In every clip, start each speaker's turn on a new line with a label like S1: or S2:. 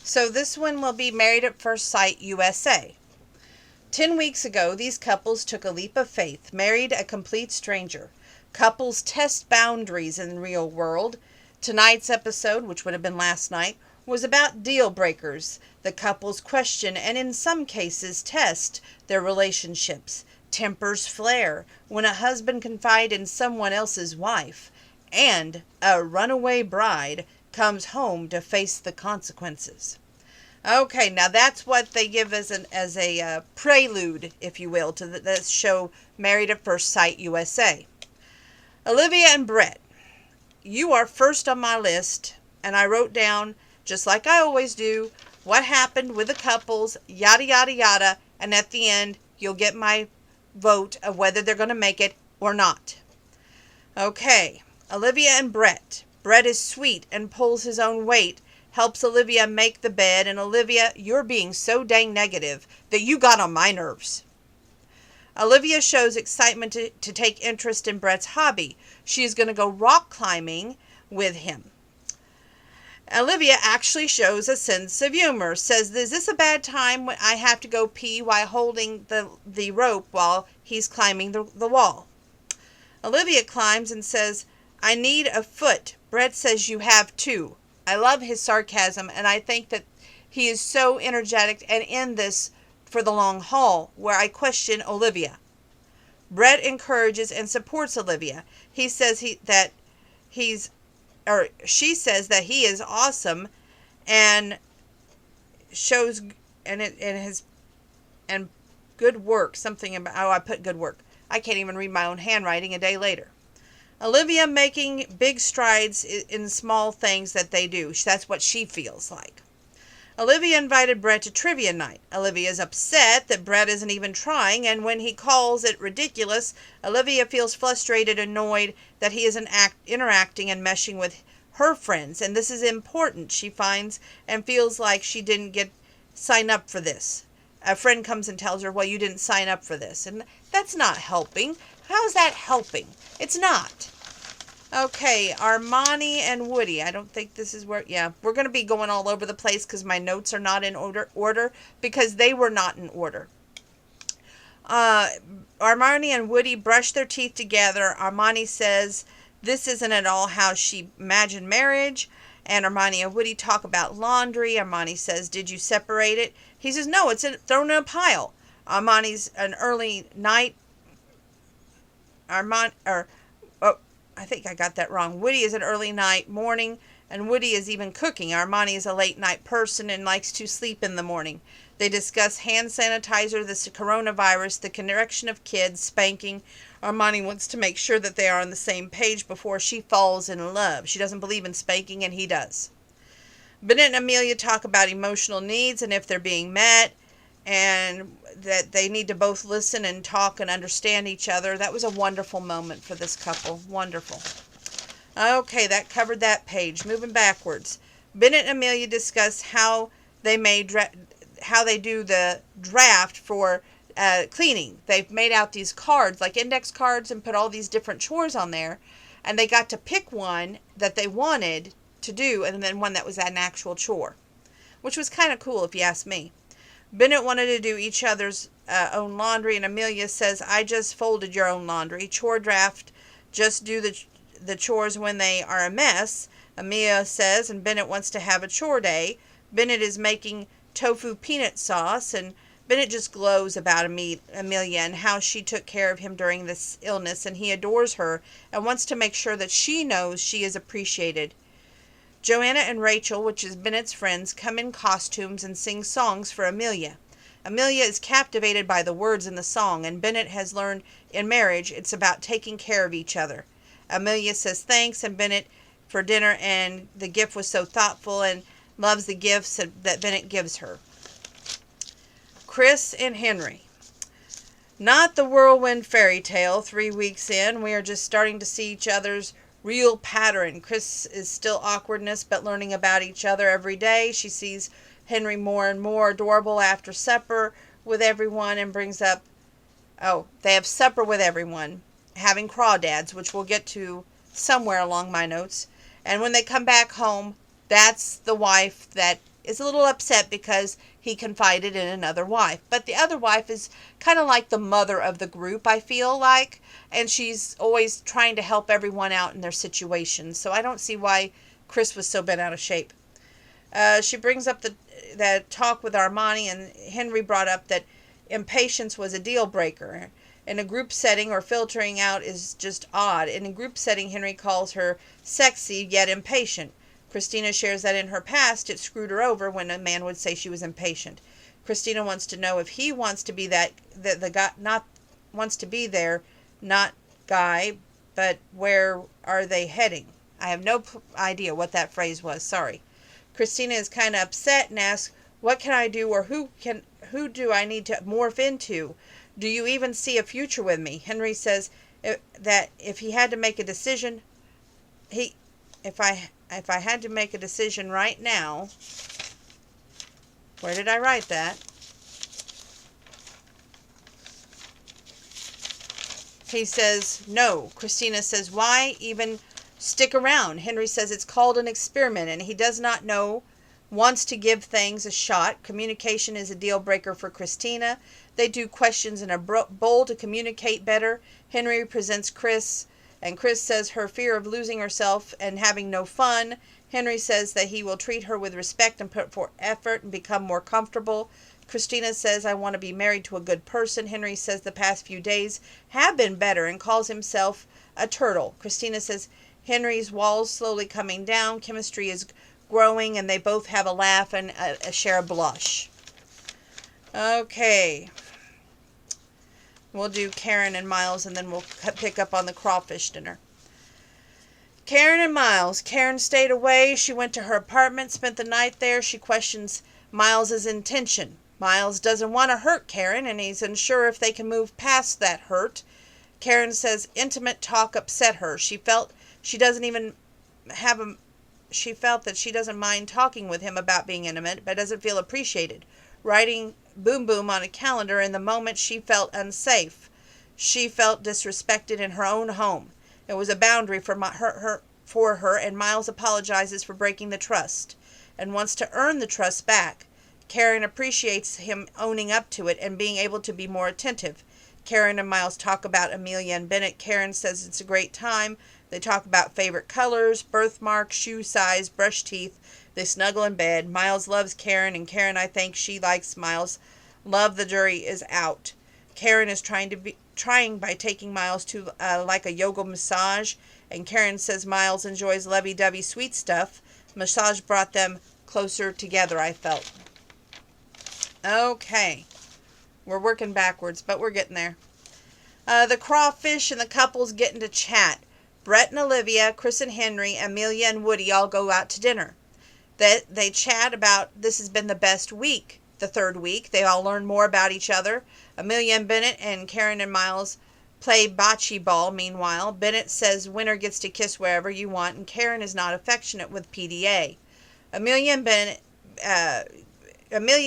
S1: So this one will be Married at First Sight USA. 10 weeks ago, these couples took a leap of faith, married a complete stranger. Couples test boundaries in the real world. Tonight's episode, which would have been last night, was about deal breakers. The couples question and in some cases test their relationships. Tempers flare when a husband confides in someone else's wife, and a runaway bride comes home to face the consequences. Okay, now that's what they give as a prelude, if you will, to this show, Married at First Sight USA. Olivia and Brett, you are first on my list, and I wrote down, just like I always do, what happened with the couples, yada, yada, yada, and at the end, you'll get my vote of whether they're going to make it or not. Okay, Olivia and Brett. Brett is sweet and pulls his own weight, helps Olivia make the bed, and Olivia, you're being so dang negative that you got on my nerves. Olivia shows excitement to take interest in Brett's hobby. She is going to go rock climbing with him. Olivia actually shows a sense of humor, says, is this a bad time when I have to go pee while holding the rope while he's climbing the wall? Olivia climbs and says, I need a foot. Brett says you have two. I love his sarcasm, and I think that he is so energetic and in this for the long haul, where I question Olivia. Brett encourages and supports Olivia. He says she says that he is awesome, and shows and good work. Something about I put good work. I can't even read my own handwriting a day later. Olivia making big strides in small things that they do. That's what she feels like. Olivia invited Brett to trivia night. Olivia is upset that Brett isn't even trying, and when he calls it ridiculous, Olivia feels frustrated and annoyed that he isn't interacting and meshing with her friends. And this is important, she finds, and feels like she didn't sign up for this. A friend comes and tells her, well, you didn't sign up for this. And that's not helping. How is that helping? It's not. Okay, Armani and Woody. I don't think this is where... Yeah, we're going to be going all over the place because my notes are not in order because they were not in order. Armani and Woody brush their teeth together. Armani says this isn't at all how she imagined marriage. And Armani and Woody talk about laundry. Armani says, did you separate it? He says, no, it's thrown in a pile. Armani's an early night... I think I got that wrong. Woody is an early night morning, and Woody is even cooking. Armani is a late night person and likes to sleep in the morning. They discuss hand sanitizer, the coronavirus, the correction of kids, spanking. Armani wants to make sure that they are on the same page before she falls in love. She doesn't believe in spanking, and he does. Bennett and Amelia talk about emotional needs and if they're being met, and that they need to both listen and talk and understand each other. That was a wonderful moment for this couple. Wonderful. Okay, that covered that page. Moving backwards. Bennett and Amelia discuss how they do the draft for cleaning. They've made out these cards, like index cards, and put all these different chores on there. And they got to pick one that they wanted to do, and then one that was an actual chore, which was kind of cool if you ask me. Bennett wanted to do each other's own laundry, and Amelia says, I just folded your own laundry. Chore draft, just do the chores when they are a mess, Amelia says, and Bennett wants to have a chore day. Bennett is making tofu peanut sauce, and Bennett just glows about Amelia and how she took care of him during this illness, and he adores her and wants to make sure that she knows she is appreciated. Joanna and Rachel, which is Bennett's friends, come in costumes and sing songs for Amelia. Amelia is captivated by the words in the song, and Bennett has learned in marriage it's about taking care of each other. Amelia says thanks and Bennett for dinner, and the gift was so thoughtful, and loves the gifts that Bennett gives her. Chris and Henry. Not the whirlwind fairy tale. 3 weeks in, we are just starting to see each other's real pattern. Chris is still awkwardness, but learning about each other every day. She sees Henry more and more adorable after supper with everyone, and brings up, they have supper with everyone, having crawdads, which we'll get to somewhere along my notes. And when they come back home, that's the wife that is a little upset because he confided in another wife. But the other wife is kind of like the mother of the group, I feel like. And she's always trying to help everyone out in their situations. So I don't see why Chris was so bent out of shape. She brings up the talk with Armani, and Henry brought up that impatience was a deal breaker. In a group setting, or filtering out is just odd. In a group setting, Henry calls her sexy yet impatient. Christina shares that in her past, it screwed her over when a man would say she was impatient. Christina wants to know if he wants to be the guy, not wants to be there, not guy, but where are they heading? I have no idea what that phrase was. Sorry. Christina is kind of upset and asks, "What can I do, or who do I need to morph into? Do you even see a future with me?" Henry says that if he had to make a decision, if I had to make a decision right now, where did I write that? He says no. Christina says, "Why even stick around?" Henry says it's called an experiment and he does not know, wants to give things a shot. Communication is a deal breaker for Christina. They do questions in a bowl to communicate better. Henry presents Chris, and Chris says her fear of losing herself and having no fun. Henry says that he will treat her with respect and put forth effort and become more comfortable. Christina says, "I want to be married to a good person." Henry says the past few days have been better and calls himself a turtle. Christina says Henry's walls slowly coming down. Chemistry is growing, and they both have a laugh and share a blush. Okay. We'll do Karen and Miles, and then we'll pick up on the crawfish dinner. Karen and Miles. Karen stayed away. She went to her apartment, spent the night there. She questions Miles's intention. Miles doesn't want to hurt Karen, and he's unsure if they can move past that hurt. Karen says intimate talk upset her. She felt she doesn't even have a she felt that she doesn't mind talking with him about being intimate, but doesn't feel appreciated. Writing boom boom on a calendar, in the moment she felt unsafe. She felt disrespected in her own home. It was a boundary for her, and Miles apologizes for breaking the trust and wants to earn the trust back. Karen appreciates him owning up to it and being able to be more attentive. Karen and Miles talk about Amelia and Bennett. Karen says it's a great time. They talk about favorite colors, birthmarks, shoe size, brush teeth. They snuggle in bed. Miles loves Karen, and Karen, I think she likes Miles. Love, the jury is out. Karen is trying by taking Miles to like a yoga massage, and Karen says Miles enjoys lovey-dovey sweet stuff. Massage brought them closer together, I felt. Okay. We're working backwards, but we're getting there. The crawfish and the couples get into chat. Brett and Olivia, Chris and Henry, Amelia and Woody all go out to dinner. They chat about this has been the best week, the third week. They all learn more about each other. Amelia and Bennett and Karen and Miles play bocce ball. Meanwhile, Bennett says winner gets to kiss wherever you want, and Karen is not affectionate with PDA. Amelia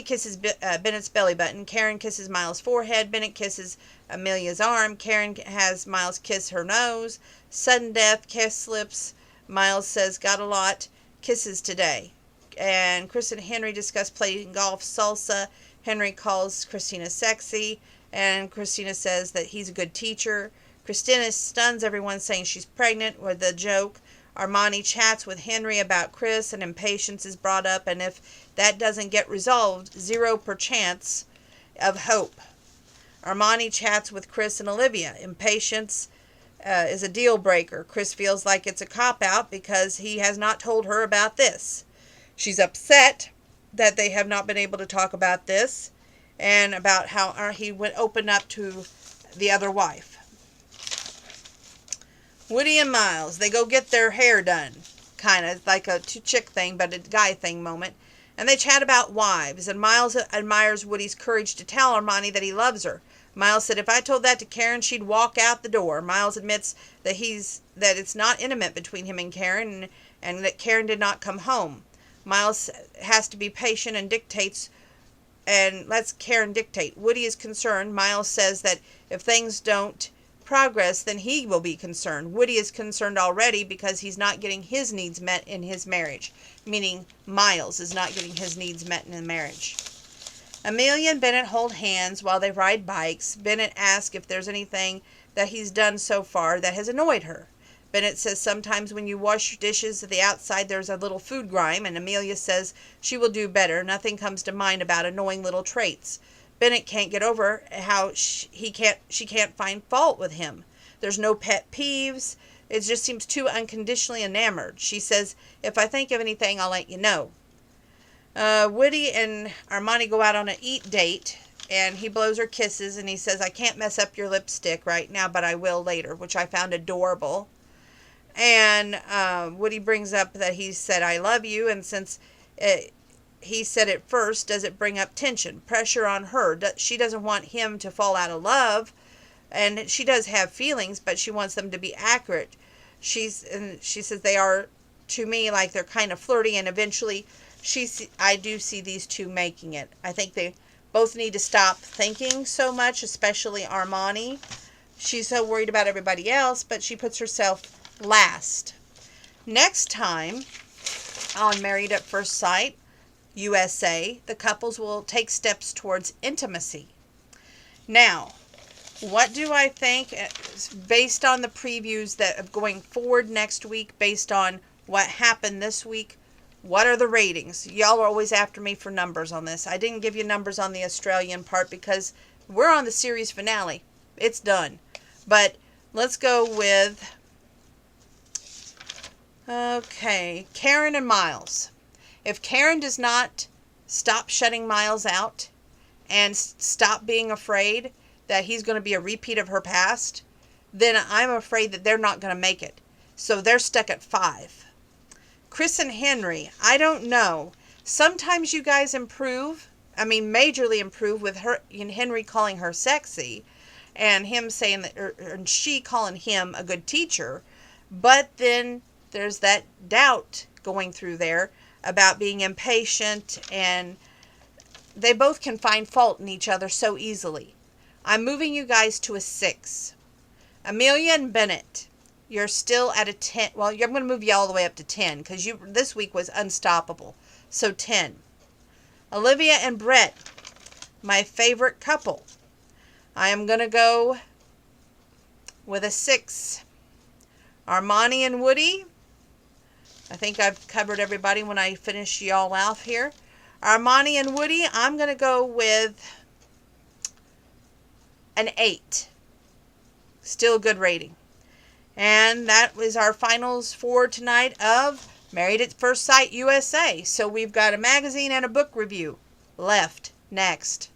S1: kisses Bennett's belly button. Karen kisses Miles' forehead. Bennett kisses Amelia's arm. Karen has Miles kiss her nose. Sudden death, kiss lips. Miles says, "Got a lot kisses today." And Chris and Henry discuss playing golf salsa. Henry calls Christina sexy, and Christina says that he's a good teacher. Christina stuns everyone saying she's pregnant with a joke. Armani chats with Henry about Chris, and impatience is brought up, and if that doesn't get resolved, 0% of hope. Armani chats with Chris and Olivia. Impatience is a deal breaker. Chris feels like it's a cop-out because he has not told her about this. She's upset that they have not been able to talk about this and about how he would open up to the other wife. Woody and Miles, they go get their hair done. Kind of like a chick thing, but a guy thing moment. And they chat about wives, and Miles admires Woody's courage to tell Armani that he loves her. Miles said, "If I told that to Karen, she'd walk out the door." Miles admits that it's not intimate between him and Karen, and that Karen did not come home. Miles has to be patient and lets Karen dictate. Woody is concerned. Miles says that if things don't progress, then he will be concerned. Woody is concerned already because he's not getting his needs met in his marriage, meaning Miles is not getting his needs met in the marriage. Amelia and Bennett hold hands while they ride bikes. Bennett asks if there's anything that he's done so far that has annoyed her. Bennett says sometimes when you wash your dishes at the outside there's a little food grime, and Amelia says she will do better. Nothing comes to mind about annoying little traits. Bennett can't get over how she can't find fault with him. There's no pet peeves. It just seems too unconditionally enamored. She says, if I think of anything, I'll let you know. Woody and Armani go out on an eat date, and he blows her kisses, and he says, I can't mess up your lipstick right now, but I will later, which I found adorable. And Woody brings up that he said, I love you, and since he said it first, does it bring up tension, pressure on her? She doesn't want him to fall out of love, and she does have feelings, but she wants them to be accurate. She says they are, to me, like they're kind of flirty, and eventually I do see these two making it. I think they both need to stop thinking so much, especially Armani. She's so worried about everybody else, but she puts herself last. Next time on Married at First Sight USA, the couples will take steps towards intimacy. Now, what do I think based on the previews that are going forward next week, based on what happened this week? What are the ratings? Y'all are always after me for numbers on this. I didn't give you numbers on the Australian part because we're on the series finale. It's done. But let's go with, okay, Karen and Miles. If Karen does not stop shutting Miles out and stop being afraid that he's going to be a repeat of her past, then I'm afraid that they're not going to make it. So they're stuck at 5. Chris and Henry, I don't know. Sometimes you guys improve. I mean, majorly improve with her and Henry calling her sexy, and him saying that, and she calling him a good teacher. But then there's that doubt going through there about being impatient, and they both can find fault in each other so easily. I'm moving you guys to a 6. Amelia and Bennett, you're still at a 10. Well, I'm going to move you all the way up to 10 because this week was unstoppable. So 10. Olivia and Brett, my favorite couple. I am going to go with a 6. Armani and Woody, I think I've covered everybody when I finish y'all off here. Armani and Woody, I'm going to go with an 8. Still a good rating. And that was our finals for tonight of Married at First Sight USA. So we've got a magazine and a book review left next.